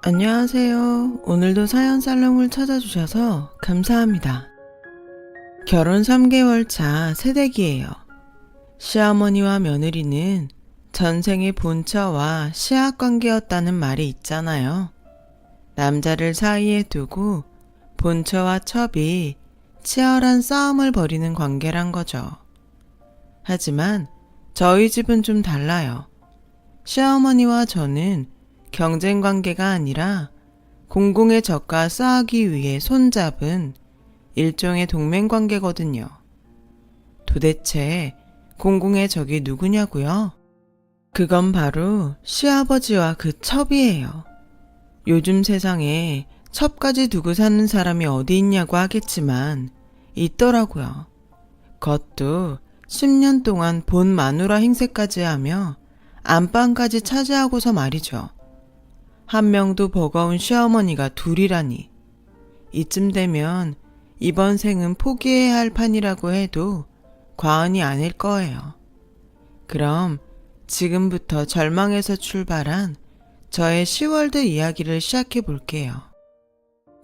안녕하세요. 오늘도 사연 살롱을 찾아주셔서 감사합니다. 결혼 3개월 차 새댁이에요. 시어머니와 며느리는 전생의 본처와 시학관계였다는 말이 있잖아요. 남자를 사이에 두고 본처와 첩이 치열한 싸움을 벌이는 관계란 거죠. 하지만 저희 집은 좀 달라요. 시어머니와 저는 경쟁 관계가 아니라 공공의 적과 싸우기 위해 손잡은 일종의 동맹 관계거든요. 도대체 공공의 적이 누구냐고요? 그건 바로 시아버지와 그 첩이에요. 요즘 세상에 첩까지 두고 사는 사람이 어디 있냐고 하겠지만 있더라고요. 그것도 10년 동안 본 마누라 행세까지 하며 안방까지 차지하고서 말이죠. 한 명도 버거운 시어머니가 둘이라니. 이쯤 되면 이번 생은 포기해야 할 판이라고 해도 과언이 아닐 거예요. 그럼 지금부터 절망에서 출발한 저의 시월드 이야기를 시작해 볼게요.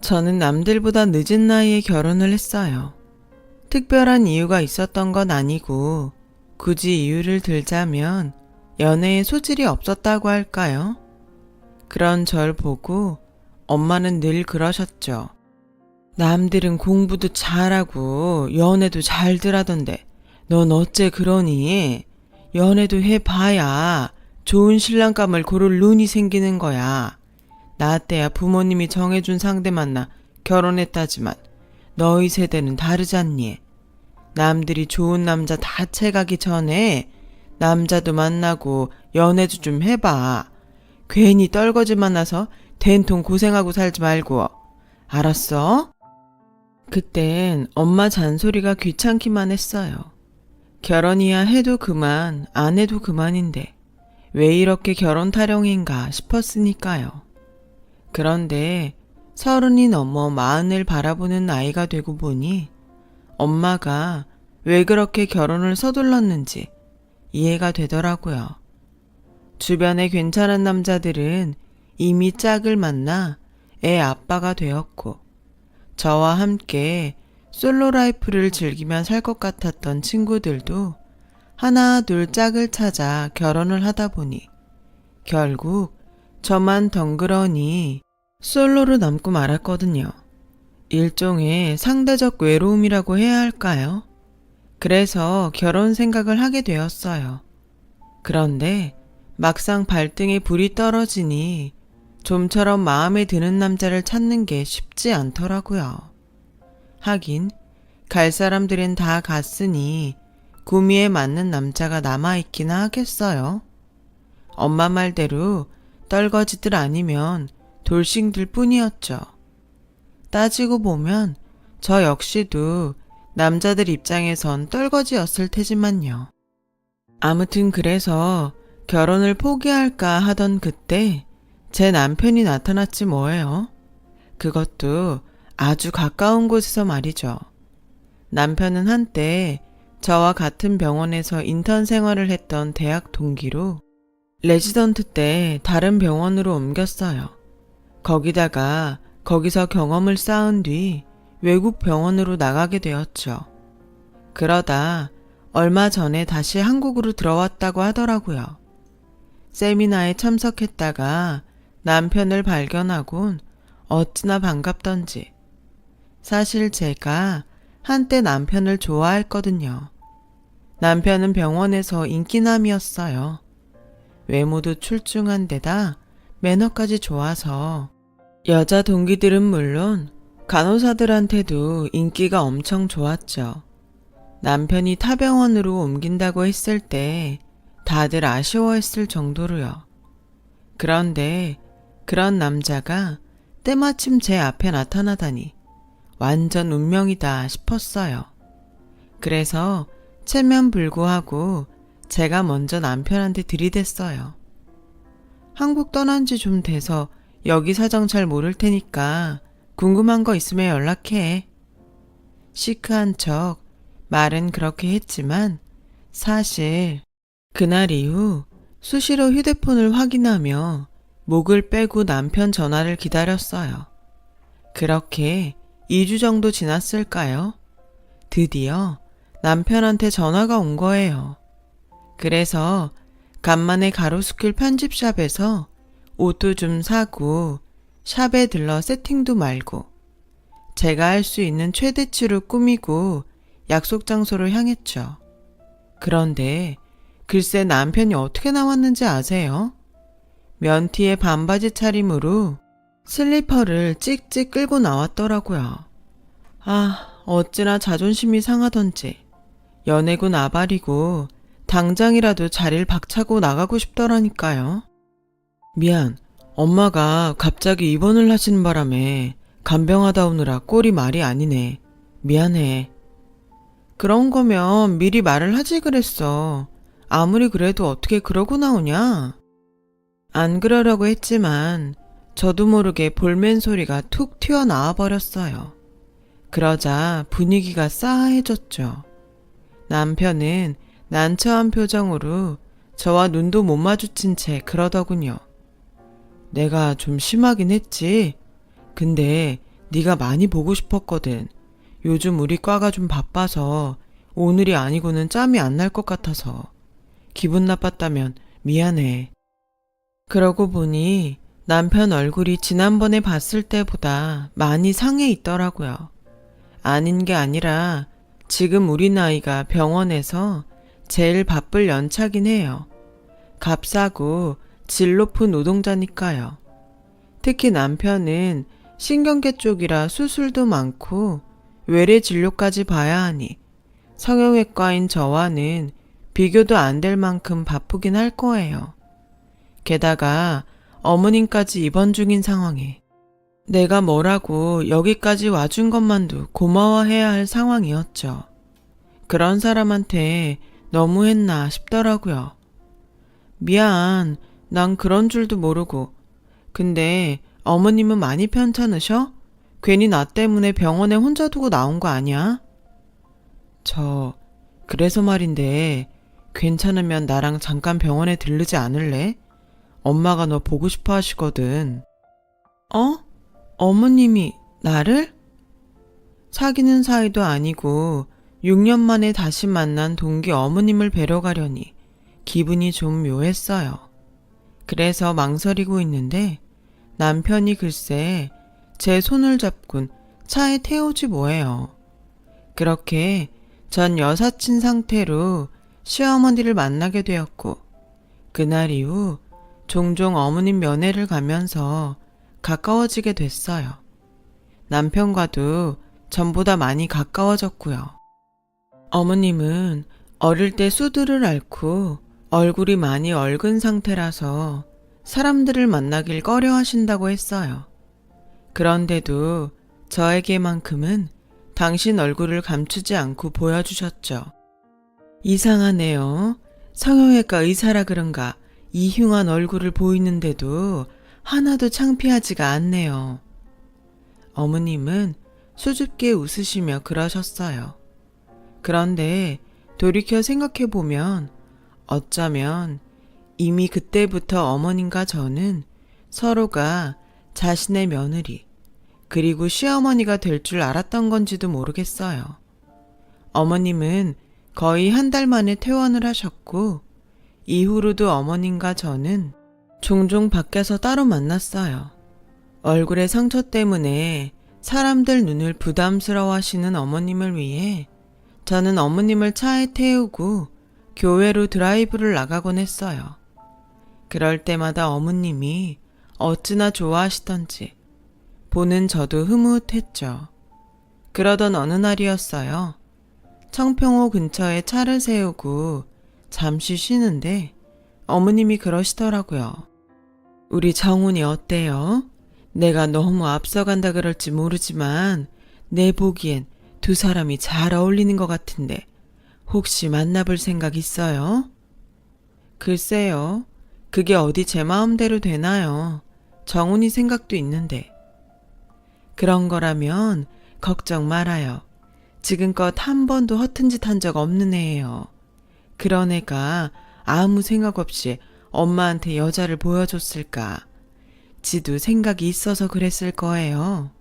저는 남들보다 늦은 나이에 결혼을 했어요. 특별한 이유가 있었던 건 아니고 굳이 이유를 들자면 연애에 소질이 없었다고 할까요? 그런 절 보고 엄마는 늘 그러셨죠. 남들은 공부도 잘하고 연애도 잘들 하던데 넌 어째 그러니? 연애도 해봐야 좋은 신랑감을 고를 눈이 생기는 거야. 나 때야 부모님이 정해준 상대 만나 결혼했다지만 너희 세대는 다르잖니. 남들이 좋은 남자 다 채가기 전에 남자도 만나고 연애도 좀 해봐. 괜히 떨거지만 나서 된통 고생하고 살지 말고. 알았어? 그땐 엄마 잔소리가 귀찮기만 했어요. 결혼이야 해도 그만, 안 해도 그만인데 왜 이렇게 결혼 타령인가 싶었으니까요. 그런데 30이 넘어 40을 바라보는 나이가 되고 보니 엄마가 왜 그렇게 결혼을 서둘렀는지 이해가 되더라고요. 주변에 괜찮은 남자들은 이미 짝을 만나 애 아빠가 되었고 저와 함께 솔로 라이프를 즐기며 살 것 같았던 친구들도 하나 둘 짝을 찾아 결혼을 하다 보니 결국 저만 덩그러니 솔로로 남고 말았거든요. 일종의 상대적 외로움이라고 해야 할까요? 그래서 결혼 생각을 하게 되었어요. 그런데 막상 발등에 불이 떨어지니 좀처럼 마음에 드는 남자를 찾는 게 쉽지 않더라고요. 하긴 갈 사람들은 다 갔으니 구미에 맞는 남자가 남아있기나 하겠어요. 엄마 말대로 떨거지들 아니면 돌싱들 뿐이었죠. 따지고 보면 저 역시도 남자들 입장에선 떨거지였을 테지만요. 아무튼 그래서 결혼을 포기할까 하던 그때 제 남편이 나타났지 뭐예요. 그것도 아주 가까운 곳에서 말이죠. 남편은 한때 저와 같은 병원에서 인턴 생활을 했던 대학 동기로 레지던트 때 다른 병원으로 옮겼어요. 거기서 경험을 쌓은 뒤 외국 병원으로 나가게 되었죠. 그러다 얼마 전에 다시 한국으로 들어왔다고 하더라고요. 세미나에 참석했다가 남편을 발견하곤 어찌나 반갑던지. 사실 제가 한때 남편을 좋아했거든요. 남편은 병원에서 인기남이었어요. 외모도 출중한 데다 매너까지 좋아서 여자 동기들은 물론 간호사들한테도 인기가 엄청 좋았죠. 남편이 타 병원으로 옮긴다고 했을 때 다들 아쉬워했을 정도로요. 그런데 그런 남자가 때마침 제 앞에 나타나다니 완전 운명이다 싶었어요. 그래서 체면불구하고 제가 먼저 남편한테 들이댔어요. 한국 떠난 지 좀 돼서 여기 사정 잘 모를 테니까 궁금한 거 있으면 연락해. 시크한 척 말은 그렇게 했지만 사실 그날 이후 수시로 휴대폰을 확인하며 목을 빼고 남편 전화를 기다렸어요. 그렇게 2주 정도 지났을까요? 드디어 남편한테 전화가 온 거예요. 그래서 간만에 가로수길 편집샵에서 옷도 좀 사고 샵에 들러 세팅도 말고 제가 할 수 있는 최대치로 꾸미고 약속 장소로 향했죠. 그런데 글쎄 남편이 어떻게 나왔는지 아세요? 면티에 반바지 차림으로 슬리퍼를 찍찍 끌고 나왔더라고요. 아, 어찌나 자존심이 상하던지 연애고 나발이고 당장이라도 자리를 박차고 나가고 싶더라니까요. 미안, 엄마가 갑자기 입원을 하시는 바람에 간병하다 오느라 꼴이 말이 아니네. 미안해. 그런 거면 미리 말을 하지 그랬어. 아무리 그래도 어떻게 그러고 나오냐? 안 그러려고 했지만 저도 모르게 볼멘 소리가 툭 튀어나와 버렸어요. 그러자 분위기가 싸해졌죠. 남편은 난처한 표정으로 저와 눈도 못 마주친 채 그러더군요. 내가 좀 심하긴 했지. 근데 네가 많이 보고 싶었거든. 요즘 우리 과가 좀 바빠서 오늘이 아니고는 짬이 안 날 것 같아서 기분 나빴다면 미안해. 그러고 보니 남편 얼굴이 지난번에 봤을 때보다 많이 상해 있더라고요. 아닌 게 아니라 지금 우리 나이가 병원에서 제일 바쁠 연차긴 해요. 값싸고 질 높은 노동자니까요. 특히 남편은 신경계 쪽이라 수술도 많고 외래 진료까지 봐야 하니 성형외과인 저와는 비교도 안 될 만큼 바쁘긴 할 거예요. 게다가 어머님까지 입원 중인 상황에 내가 뭐라고 여기까지 와준 것만도 고마워해야 할 상황이었죠. 그런 사람한테 너무했나 싶더라고요. 미안, 난 그런 줄도 모르고. 근데 어머님은 많이 편찮으셔? 괜히 나 때문에 병원에 혼자 두고 나온 거 아니야? 그래서 말인데 괜찮으면 나랑 잠깐 병원에 들르지 않을래? 엄마가 너 보고 싶어 하시거든. 어머님이 나를? 사귀는 사이도 아니고 6년 만에 다시 만난 동기 어머님을 뵈러 가려니 기분이 좀 묘했어요. 그래서 망설이고 있는데 남편이 글쎄 제 손을 잡곤 차에 태우지 뭐예요. 그렇게 전 여사친 상태로 시어머니를 만나게 되었고 그날 이후 종종 어머님 면회를 가면서 가까워지게 됐어요. 남편과도 전보다 많이 가까워졌고요. 어머님은 어릴 때 수두를 앓고 얼굴이 많이 얼근 상태라서 사람들을 만나길 꺼려 하신다고 했어요. 그런데도 저에게만큼은 당신 얼굴을 감추지 않고 보여주셨죠. 이상하네요. 성형외과 의사라 그런가 이 흉한 얼굴을 보이는데도 하나도 창피하지가 않네요. 어머님은 수줍게 웃으시며 그러셨어요. 그런데 돌이켜 생각해보면 어쩌면 이미 그때부터 어머님과 저는 서로가 자신의 며느리 그리고 시어머니가 될 줄 알았던 건지도 모르겠어요. 어머님은 거의 한 달 만에 퇴원을 하셨고 이후로도 어머님과 저는 종종 밖에서 따로 만났어요. 얼굴의 상처 때문에 사람들 눈을 부담스러워 하시는 어머님을 위해 저는 어머님을 차에 태우고 교회로 드라이브를 나가곤 했어요. 그럴 때마다 어머님이 어찌나 좋아하시던지 보는 저도 흐뭇했죠. 그러던 어느 날이었어요. 청평호 근처에 차를 세우고 잠시 쉬는데 어머님이 그러시더라고요. 우리 정훈이 어때요? 내가 너무 앞서간다 그럴지 모르지만 내 보기엔 두 사람이 잘 어울리는 것 같은데 혹시 만나볼 생각 있어요? 글쎄요. 그게 어디 제 마음대로 되나요? 정훈이 생각도 있는데. 그런 거라면 걱정 말아요. 지금껏 한 번도 허튼 짓 한 적 없는 애예요. 그런 애가 아무 생각 없이 엄마한테 여자를 보여줬을까? 지도 생각이 있어서 그랬을 거예요.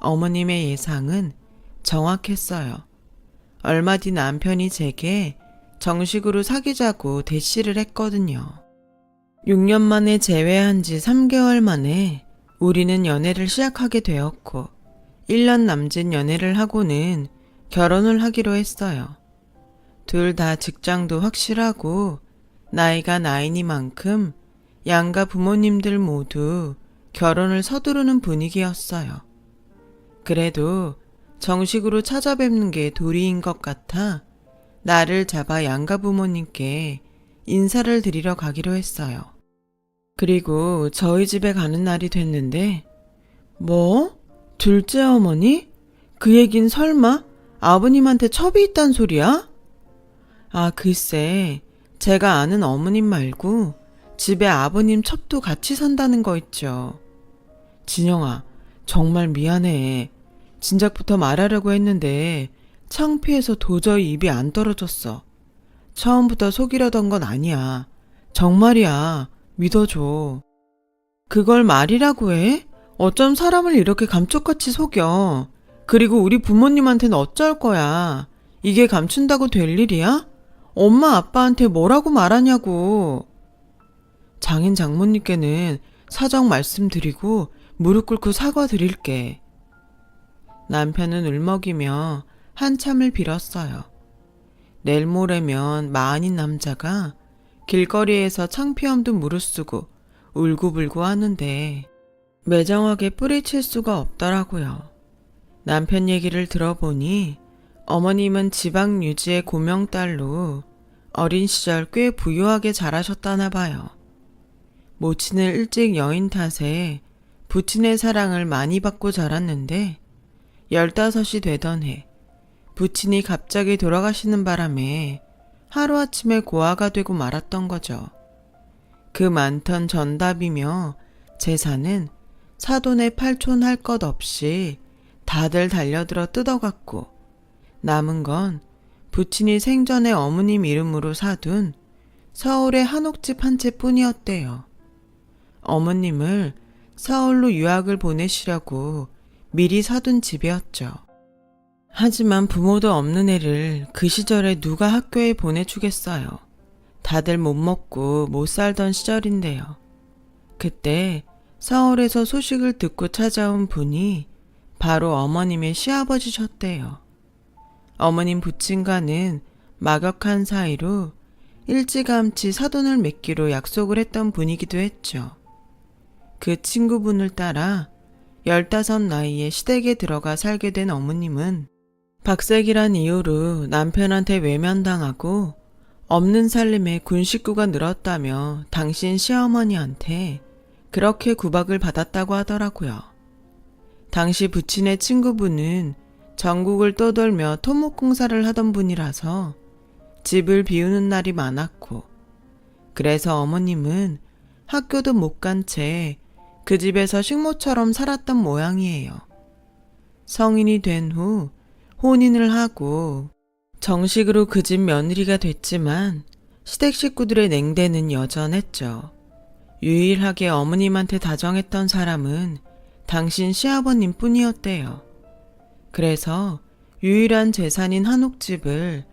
어머님의 예상은 정확했어요. 얼마 뒤 남편이 제게 정식으로 사귀자고 대시를 했거든요. 6년 만에 재회한 지 3개월 만에 우리는 연애를 시작하게 되었고 1년 남짓 연애를 하고는 결혼을 하기로 했어요. 둘 다 직장도 확실하고 나이가 나이니만큼 양가 부모님들 모두 결혼을 서두르는 분위기였어요. 그래도 정식으로 찾아뵙는 게 도리인 것 같아 나를 잡아 양가 부모님께 인사를 드리러 가기로 했어요. 그리고 저희 집에 가는 날이 됐는데 뭐? 둘째 어머니? 그 얘긴 설마 아버님한테 첩이 있단 소리야? 아, 글쎄, 제가 아는 어머님 말고 집에 아버님 첩도 같이 산다는 거 있죠. 진영아, 정말 미안해. 진작부터 말하려고 했는데 창피해서 도저히 입이 안 떨어졌어. 처음부터 속이려던 건 아니야. 정말이야. 믿어줘. 그걸 말이라고 해? 어쩜 사람을 이렇게 감쪽같이 속여. 그리고 우리 부모님한테는 어쩔 거야. 이게 감춘다고 될 일이야? 엄마 아빠한테 뭐라고 말하냐고. 장인 장모님께는 사정 말씀드리고 무릎 꿇고 사과드릴게. 남편은 울먹이며 한참을 빌었어요. 내일 모레면 마흔인 남자가 길거리에서 창피함도 무릅쓰고 울고불고 하는데 매정하게 뿌리칠 수가 없더라고요. 남편 얘기를 들어보니 어머님은 지방 유지의 고명딸로 어린 시절 꽤 부유하게 자라셨다나 봐요. 모친을 일찍 여인 탓에 부친의 사랑을 많이 받고 자랐는데 15이 되던 해 부친이 갑자기 돌아가시는 바람에 하루아침에 고아가 되고 말았던 거죠. 그 많던 전답이며 재산은 사돈의 팔촌 할 것 없이 다들 달려들어 뜯어갔고 남은 건 부친이 생전에 어머님 이름으로 사둔 서울의 한옥집 한 채 뿐이었대요. 어머님을 서울로 유학을 보내시려고 미리 사둔 집이었죠. 하지만 부모도 없는 애를 그 시절에 누가 학교에 보내주겠어요. 다들 못 먹고 못 살던 시절인데요. 그때 서울에서 소식을 듣고 찾아온 분이 바로 어머님의 시아버지셨대요. 어머님 부친과는 막역한 사이로 일찌감치 사돈을 맺기로 약속을 했던 분이기도 했죠. 그 친구분을 따라 15 나이에 시댁에 들어가 살게 된 어머님은 박색이란 이유로 남편한테 외면당하고 없는 살림에 군 식구가 늘었다며 당신 시어머니한테 그렇게 구박을 받았다고 하더라고요. 당시 부친의 친구분은 전국을 떠돌며 토목공사를 하던 분이라서 집을 비우는 날이 많았고 그래서 어머님은 학교도 못 간 채 그 집에서 식모처럼 살았던 모양이에요. 성인이 된 후 혼인을 하고 정식으로 그 집 며느리가 됐지만 시댁 식구들의 냉대는 여전했죠. 유일하게 어머님한테 다정했던 사람은 당신 시아버님 뿐이었대요. 그래서 유일한 재산인 한옥집을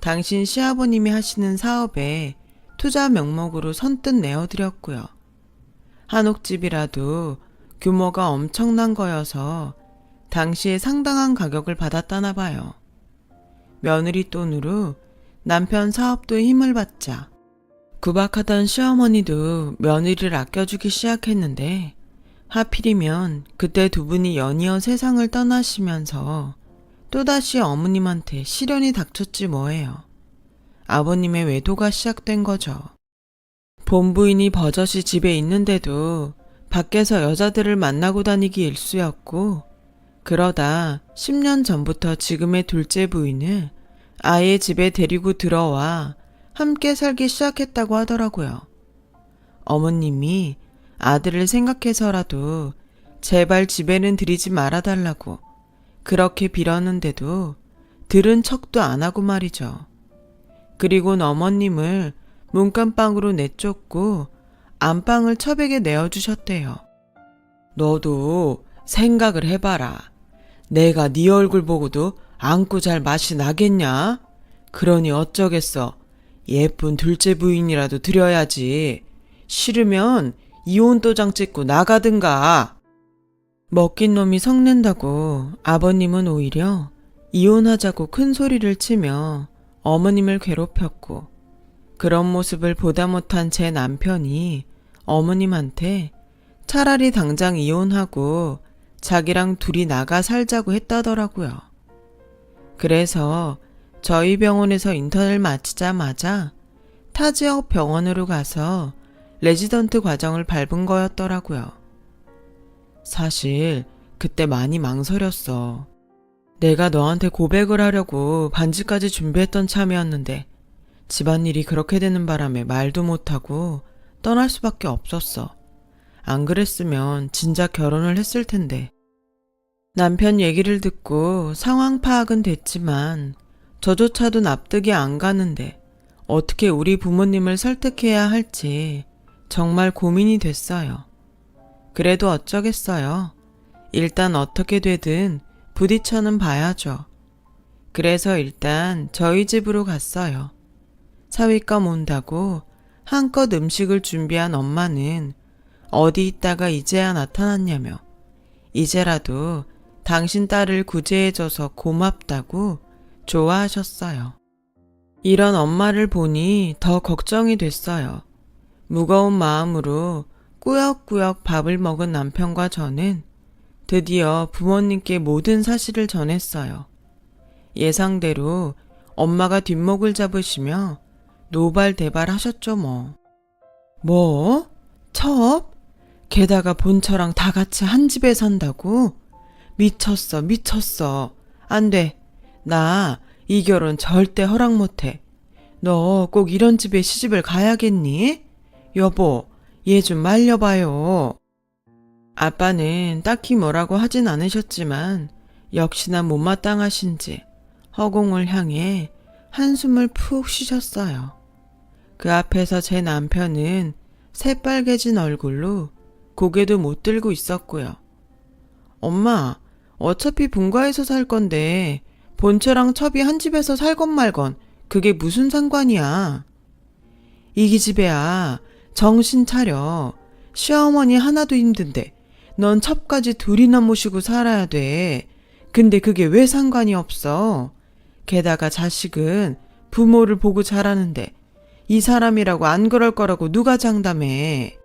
당신 시아버님이 하시는 사업에 투자 명목으로 선뜻 내어드렸고요. 한옥집이라도 규모가 엄청난 거여서 당시에 상당한 가격을 받았다나 봐요. 며느리 돈으로 남편 사업도 힘을 받자 구박하던 시어머니도 며느리를 아껴주기 시작했는데 하필이면 그때 두 분이 연이어 세상을 떠나시면서 또다시 어머님한테 시련이 닥쳤지 뭐예요. 아버님의 외도가 시작된 거죠. 본부인이 버젓이 집에 있는데도 밖에서 여자들을 만나고 다니기 일쑤였고 그러다 10년 전부터 지금의 둘째 부인을 아예 집에 데리고 들어와 함께 살기 시작했다고 하더라고요. 어머님이 아들을 생각해서라도 제발 집에는 들이지 말아달라고 그렇게 빌었는데도 들은 척도 안 하고 말이죠. 그리곤 어머님을 문간방으로 내쫓고 안방을 첩에게 내어주셨대요. 너도 생각을 해봐라. 내가 네 얼굴 보고도 안고 잘 맛이 나겠냐? 그러니 어쩌겠어. 예쁜 둘째 부인이라도 드려야지. 싫으면 이혼 도장 찍고 나가든가. 먹긴 놈이 성낸다고 아버님은 오히려 이혼하자고 큰 소리를 치며 어머님을 괴롭혔고, 그런 모습을 보다 못한 제 남편이 어머님한테 차라리 당장 이혼하고 자기랑 둘이 나가 살자고 했다더라고요. 그래서 저희 병원에서 인턴을 마치자마자 타 지역 병원으로 가서 레지던트 과정을 밟은 거였더라고요. 사실 그때 많이 망설였어. 내가 너한테 고백을 하려고 반지까지 준비했던 참이었는데 집안일이 그렇게 되는 바람에 말도 못하고 떠날 수밖에 없었어. 안 그랬으면 진작 결혼을 했을 텐데. 남편 얘기를 듣고 상황 파악은 됐지만 저조차도 납득이 안 가는데 어떻게 우리 부모님을 설득해야 할지 정말 고민이 됐어요. 그래도 어쩌겠어요. 일단 어떻게 되든 부딪혀는 봐야죠. 그래서 일단 저희 집으로 갔어요. 사위감 온다고 한껏 음식을 준비한 엄마는 어디 있다가 이제야 나타났냐며 이제라도 당신 딸을 구제해줘서 고맙다고 좋아하셨어요. 이런 엄마를 보니 더 걱정이 됐어요. 무거운 마음으로 꾸역꾸역 밥을 먹은 남편과 저는 드디어 부모님께 모든 사실을 전했어요. 예상대로 엄마가 뒷목을 잡으시며 노발대발 하셨죠 뭐. 뭐? 첩? 게다가 본처랑 다 같이 한 집에 산다고? 미쳤어, 미쳤어. 안 돼. 나 이 결혼 절대 허락 못해. 너 꼭 이런 집에 시집을 가야겠니? 여보, 얘 좀 말려봐요. 아빠는 딱히 뭐라고 하진 않으셨지만 역시나 못마땅하신지 허공을 향해 한숨을 푹 쉬셨어요. 그 앞에서 제 남편은 새빨개진 얼굴로 고개도 못 들고 있었고요. 엄마, 어차피 분가해서 살 건데 본처랑 첩이 한 집에서 살건 말건 그게 무슨 상관이야. 이 기집애야, 정신 차려. 시어머니 하나도 힘든데 넌 첩까지 둘이나 모시고 살아야 돼. 근데 그게 왜 상관이 없어? 게다가 자식은 부모를 보고 자라는데 이 사람이라고 안 그럴 거라고 누가 장담해.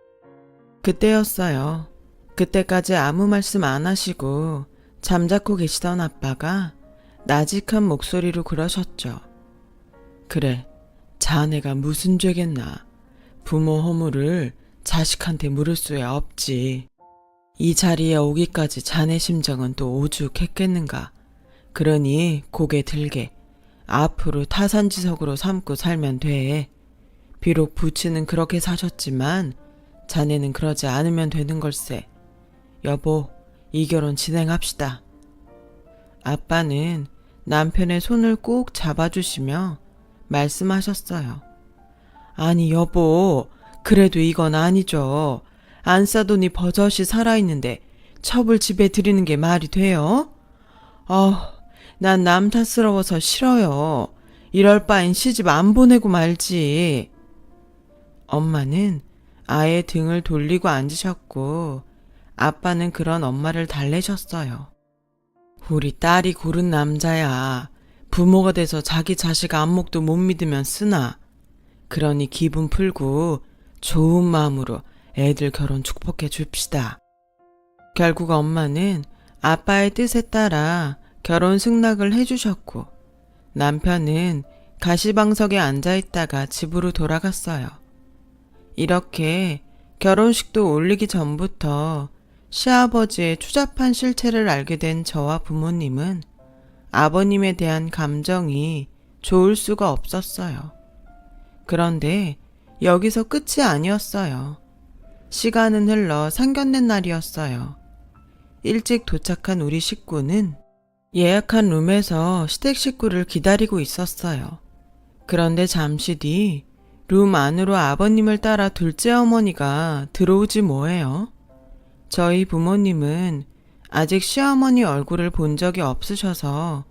그때였어요. 그때까지 아무 말씀 안 하시고 잠자코 계시던 아빠가 나직한 목소리로 그러셨죠. 그래, 자네가 무슨 죄겠나. 부모 허물을 자식한테 물을 수야 없지. 이 자리에 오기까지 자네 심정은 또 오죽했겠는가. 그러니 고개 들게 앞으로 타산지석으로 삼고 살면 돼. 비록 부치는 그렇게 사셨지만 자네는 그러지 않으면 되는 걸세. 여보, 이 결혼 진행합시다. 아빠는 남편의 손을 꼭 잡아주시며 말씀하셨어요. 아니 여보, 그래도 이건 아니죠. 안 싸더니 버젓이 살아있는데 첩을 집에 들이는 게 말이 돼요? 난 남 탓스러워서 싫어요. 이럴 바엔 시집 안 보내고 말지. 엄마는 아예 등을 돌리고 앉으셨고 아빠는 그런 엄마를 달래셨어요. 우리 딸이 고른 남자야. 부모가 돼서 자기 자식 안목도 못 믿으면 쓰나. 그러니 기분 풀고 좋은 마음으로 애들 결혼 축복해 줍시다. 결국 엄마는 아빠의 뜻에 따라 결혼 승낙을 해주셨고 남편은 가시방석에 앉아있다가 집으로 돌아갔어요. 이렇게 결혼식도 올리기 전부터 시아버지의 추잡한 실체를 알게 된 저와 부모님은 아버님에 대한 감정이 좋을 수가 없었어요. 그런데 여기서 끝이 아니었어요. 시간은 흘러 상견례 날이었어요. 일찍 도착한 우리 식구는 예약한 룸에서 시댁 식구를 기다리고 있었어요. 그런데 잠시 뒤 룸 안으로 아버님을 따라 둘째 어머니가 들어오지 뭐해요. 저희 부모님은 아직 시어머니 얼굴을 본 적이 없으셔서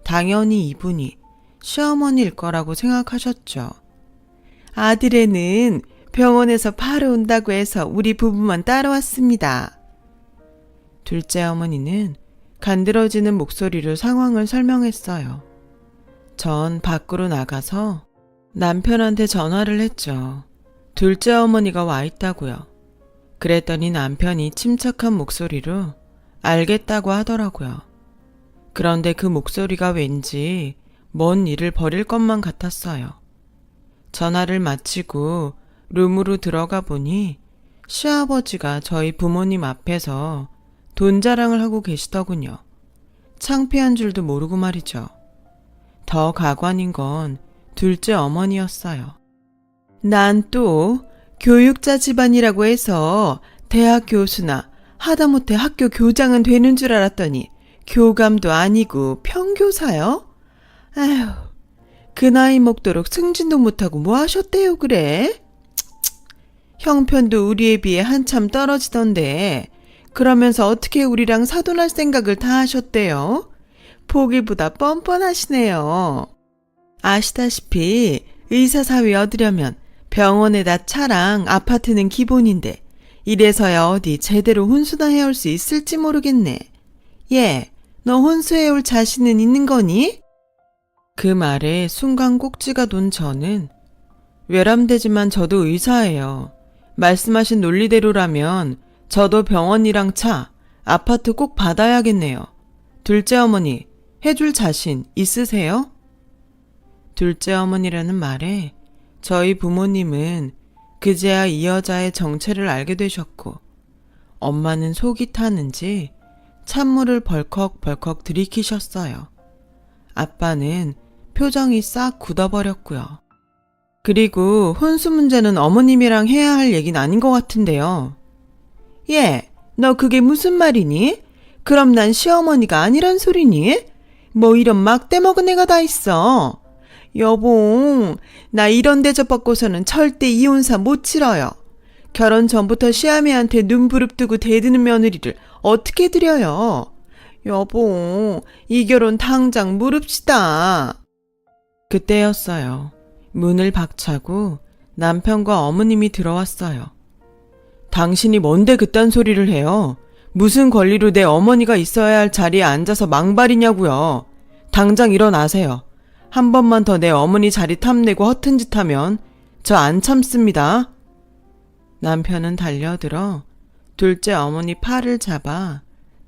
당연히 이분이 시어머니일 거라고 생각하셨죠. 아들애는 병원에서 바로 온다고 해서 우리 부부만 따라왔습니다. 둘째 어머니는 간드러지는 목소리로 상황을 설명했어요. 전 밖으로 나가서 남편한테 전화를 했죠. 둘째 어머니가 와 있다고요. 그랬더니 남편이 침착한 목소리로 알겠다고 하더라고요. 그런데 그 목소리가 왠지 먼 일을 벌일 것만 같았어요. 전화를 마치고 룸으로 들어가 보니 시아버지가 저희 부모님 앞에서 돈 자랑을 하고 계시더군요. 창피한 줄도 모르고 말이죠. 더 가관인 건 둘째 어머니였어요. 난 또 교육자 집안이라고 해서 대학 교수나 하다못해 학교 교장은 되는 줄 알았더니 교감도 아니고 평교사요? 아휴, 그 나이 먹도록 승진도 못하고 뭐 하셨대요 그래? 형편도 우리에 비해 한참 떨어지던데 그러면서 어떻게 우리랑 사돈할 생각을 다 하셨대요? 보기보다 뻔뻔하시네요. 아시다시피 의사사위 얻으려면 병원에다 차랑 아파트는 기본인데 이래서야 어디 제대로 혼수나 해올 수 있을지 모르겠네. 예, 너 혼수해올 자신은 있는 거니? 그 말에 순간 꼭지가 돈 저는 외람되지만 저도 의사예요. 말씀하신 논리대로라면 저도 병원이랑 차, 아파트 꼭 받아야겠네요. 둘째 어머니, 해줄 자신 있으세요? 둘째 어머니라는 말에 저희 부모님은 그제야 이 여자의 정체를 알게 되셨고 엄마는 속이 타는지 찬물을 벌컥벌컥 들이키셨어요. 아빠는 표정이 싹 굳어버렸고요. 그리고 혼수 문제는 어머님이랑 해야 할 얘기는 아닌 것 같은데요. 예, 너 그게 무슨 말이니? 그럼 난 시어머니가 아니란 소리니? 뭐 이런 막대 먹은 애가 다 있어. 여봉, 나 이런 대접 받고서는 절대 이혼사 못 치러요. 결혼 전부터 시아미한테 눈 부릅뜨고 대드는 며느리를 어떻게 드려요? 여봉, 이 결혼 당장 무릅시다. 그때였어요. 문을 박차고 남편과 어머님이 들어왔어요. 당신이 뭔데 그딴 소리를 해요? 무슨 권리로 내 어머니가 있어야 할 자리에 앉아서 망발이냐고요. 당장 일어나세요. 한 번만 더 내 어머니 자리 탐내고 허튼 짓 하면 저 안 참습니다. 남편은 달려들어 둘째 어머니 팔을 잡아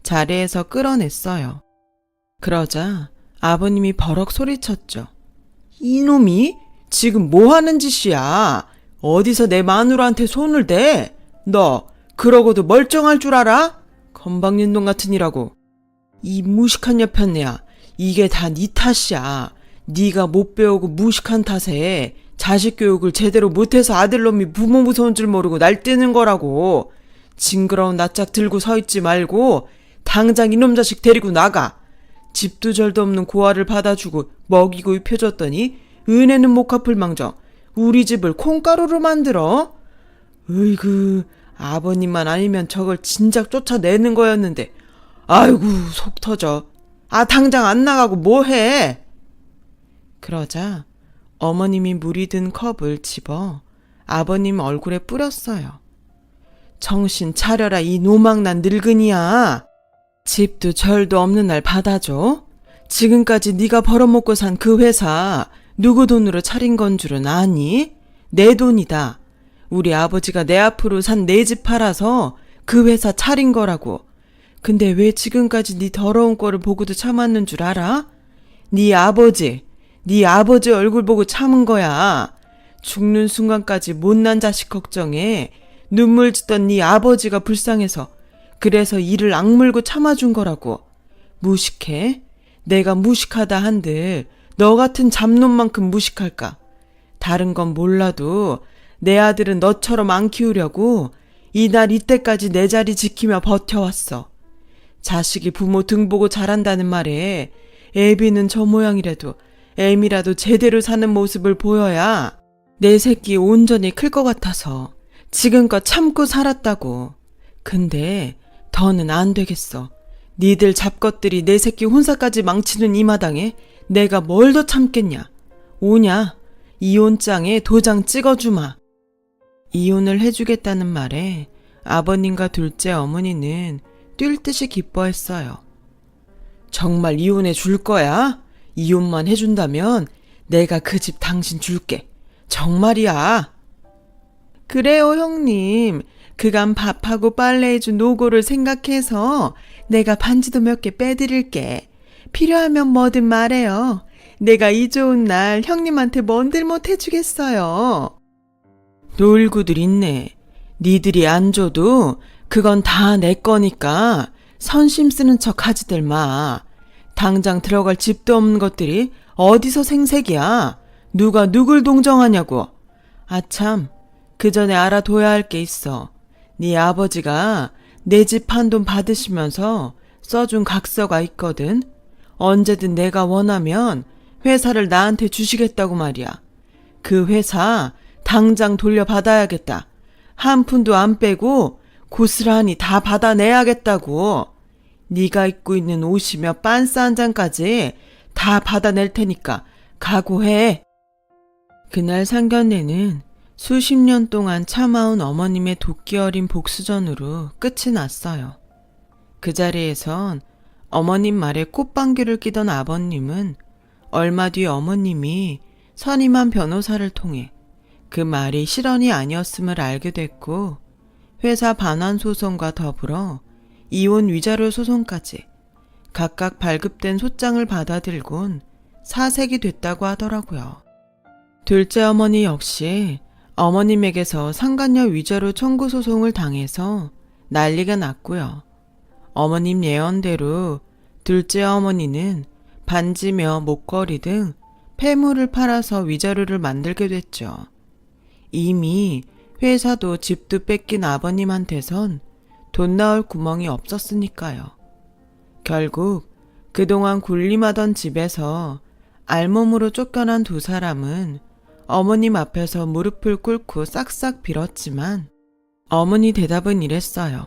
자리에서 끌어냈어요. 그러자 아버님이 버럭 소리쳤죠. 이놈이 지금 뭐 하는 짓이야? 어디서 내 마누라한테 손을 대? 너 그러고도 멀쩡할 줄 알아? 건방진놈 같은 이라고. 이 무식한 여편네야. 이게 다 네 탓이야. 네가 못 배우고 무식한 탓에 자식 교육을 제대로 못해서 아들놈이 부모 무서운 줄 모르고 날뛰는 거라고. 징그러운 낯짝 들고 서 있지 말고 당장 이놈 자식 데리고 나가. 집도 절도 없는 고아를 받아주고 먹이고 입혀줬더니 은혜는 못 갚을 망정 우리 집을 콩가루로 만들어? 으이구, 아버님만 아니면 저걸 진작 쫓아내는 거였는데. 아이고, 속 터져. 아, 당장 안 나가고 뭐해? 그러자 어머님이 물이 든 컵을 집어 아버님 얼굴에 뿌렸어요. 정신 차려라, 이 노망난 늙은이야. 집도 절도 없는 날 받아줘? 지금까지 네가 벌어먹고 산 그 회사 누구 돈으로 차린 건 줄은 아니? 내 돈이다. 우리 아버지가 내 앞으로 산 내 집 팔아서 그 회사 차린 거라고. 근데 왜 지금까지 네 더러운 꼴을 보고도 참았는 줄 알아? 네 아버지 얼굴 보고 참은 거야. 죽는 순간까지 못난 자식 걱정에 눈물 짓던 네 아버지가 불쌍해서 그래서 이를 악물고 참아준 거라고. 무식해? 내가 무식하다 한들 너 같은 잡놈만큼 무식할까? 다른 건 몰라도 내 아들은 너처럼 안 키우려고 이날 이때까지 내 자리 지키며 버텨왔어. 자식이 부모 등 보고 자란다는 말에 애비는 저 모양이라도 애미라도 제대로 사는 모습을 보여야 내 새끼 온전히 클 것 같아서 지금껏 참고 살았다고. 근데 더는 안 되겠어. 니들 잡것들이 내 새끼 혼사까지 망치는 이 마당에 내가 뭘 더 참겠냐. 오냐? 이혼장에 도장 찍어주마. 이혼을 해주겠다는 말에 아버님과 둘째 어머니는 뛸 듯이 기뻐했어요. 정말 이혼해 줄 거야? 이혼만 해준다면 내가 그 집 당신 줄게. 정말이야. 그래요, 형님. 그간 밥하고 빨래해준 노고를 생각해서 내가 반지도 몇 개 빼드릴게. 필요하면 뭐든 말해요. 내가 이 좋은 날 형님한테 뭔들 못 해주겠어요. 놀구들 있네. 니들이 안 줘도 그건 다 내 거니까 선심 쓰는 척 하지들 마. 당장 들어갈 집도 없는 것들이 어디서 생색이야. 누가 누굴 동정하냐고. 아참, 그 전에 알아둬야 할 게 있어. 네 아버지가 내 집 판돈 받으시면서 써준 각서가 있거든. 언제든 내가 원하면 회사를 나한테 주시겠다고 말이야. 그 회사 당장 돌려받아야겠다. 한 푼도 안 빼고 고스란히 다 받아내야겠다고. 네가 입고 있는 옷이며 빤스 한 장까지 다 받아낼 테니까 각오해. 그날 상견례는 수십 년 동안 참아온 어머님의 도끼 어린 복수전으로 끝이 났어요. 그 자리에선 어머님 말에 꽃방귀를 끼던 아버님은 얼마 뒤 어머님이 선임한 변호사를 통해 그 말이 실언이 아니었음을 알게 됐고 회사 반환 소송과 더불어 이혼 위자료 소송까지 각각 발급된 소장을 받아들곤 사색이 됐다고 하더라고요. 둘째 어머니 역시 어머님에게서 상간녀 위자료 청구 소송을 당해서 난리가 났고요. 어머님 예언대로 둘째 어머니는 반지며 목걸이 등 폐물을 팔아서 위자료를 만들게 됐죠. 이미 회사도 집도 뺏긴 아버님한테선 돈 나올 구멍이 없었으니까요. 결국 그동안 군림하던 집에서 알몸으로 쫓겨난 두 사람은 어머님 앞에서 무릎을 꿇고 싹싹 빌었지만 어머니 대답은 이랬어요.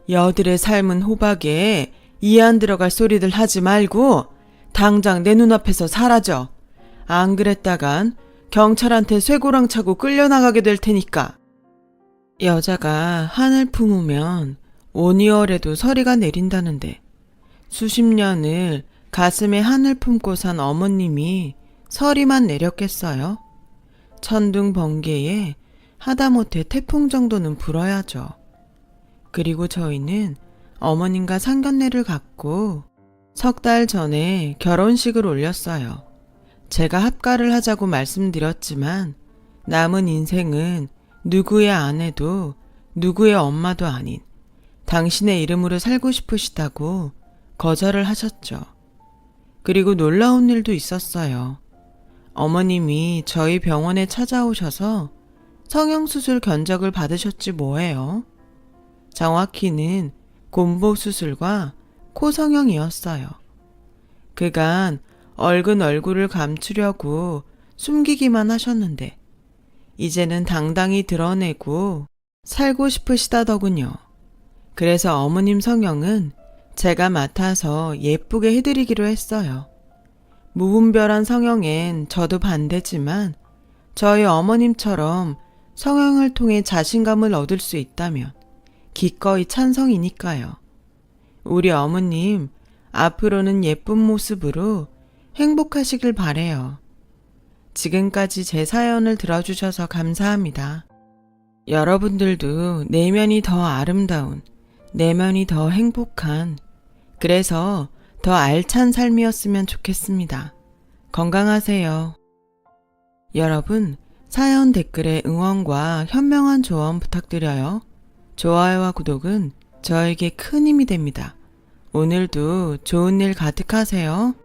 여들의 삶은 호박에 이해 안 들어갈 소리들 하지 말고 당장 내 눈앞에서 사라져. 안 그랬다간 경찰한테 쇠고랑 차고 끌려나가게 될 테니까. 여자가 한을 품으면 5~6월에도 서리가 내린다는데 수십 년을 가슴에 한을 품고 산 어머님이 서리만 내렸겠어요? 천둥 번개에 하다못해 태풍 정도는 불어야죠. 그리고 저희는 어머님과 상견례를 갖고 석 달 전에 결혼식을 올렸어요. 제가 합가를 하자고 말씀드렸지만 남은 인생은 누구의 아내도 누구의 엄마도 아닌 당신의 이름으로 살고 싶으시다고 거절을 하셨죠. 그리고 놀라운 일도 있었어요. 어머님이 저희 병원에 찾아오셔서 성형수술 견적을 받으셨지 뭐예요. 정확히는 곰보수술과 코성형이었어요. 그간 얼근 얼굴을 감추려고 숨기기만 하셨는데 이제는 당당히 드러내고 살고 싶으시다더군요. 그래서 어머님 성형은 제가 맡아서 예쁘게 해드리기로 했어요. 무분별한 성형엔 저도 반대지만 저희 어머님처럼 성형을 통해 자신감을 얻을 수 있다면 기꺼이 찬성이니까요. 우리 어머님 앞으로는 예쁜 모습으로 행복하시길 바래요. 지금까지 제 사연을 들어주셔서 감사합니다. 여러분들도 내면이 더 아름다운, 내면이 더 행복한, 그래서 더 알찬 삶이었으면 좋겠습니다. 건강하세요. 여러분, 사연 댓글에 응원과 현명한 조언 부탁드려요. 좋아요와 구독은 저에게 큰 힘이 됩니다. 오늘도 좋은 일 가득하세요.